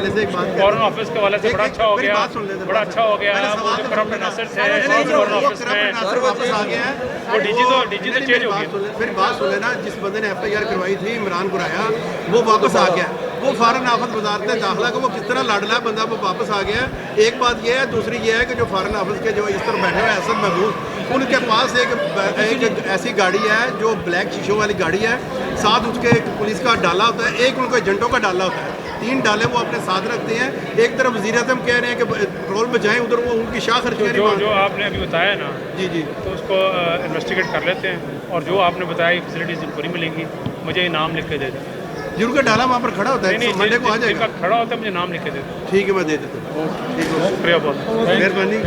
हवाले से एक बात फॉरेन ऑफिस के हवाले से बड़ा अच्छा हो गया, बड़ा अच्छा हो गया। वो जो करप्ट नासिर थे फॉरेन ऑफिस में वापस आ गया है, वो डीजी तो चेंज हो गया। फिर बात सुन लेना, जिस बंदे ने FIR करवाई थी इमरान कुराया, वो वापस आ गया। वो फॉरेन आफत वजारत दाखिला को वो किस तरह लाडला बंदा वो वापस आ गया। एक बात ये है, दूसरी ये है कि जो फॉरेन ऑफिस के जो इस तरह बैठे हुए असद महबूब, उनके पास एक ऐसी गाड़ी है जो ब्लैक शीशों वाली गाड़ी है, साथ उसके एक पुलिस का डाला होता है, एक उनको एजेंटों का डाला होता है, 3 डाले वो अपने साथ रखते हैं। एक तरफ वज़ीर-ए-आज़म कह रहे हैं कि पेट्रोल बचाएं, उधर वो उनकी शाह खर्चियाँ जो आपने अभी बताया ना, जी तो उसको इन्वेस्टिगेट कर लेते हैं, और जो आपने बताया फैसिलिटीज पूरी मिलेंगी। मुझे नाम लिख के दे दें। जिनका डाला वहाँ पर खड़ा होता है, मंडे को आ जाएगा। खड़ा होता है, मुझे नाम लिख के दे दें। ठीक है, मैं दे देता हूँ। शुक्रिया बहुत, मेहरबानी।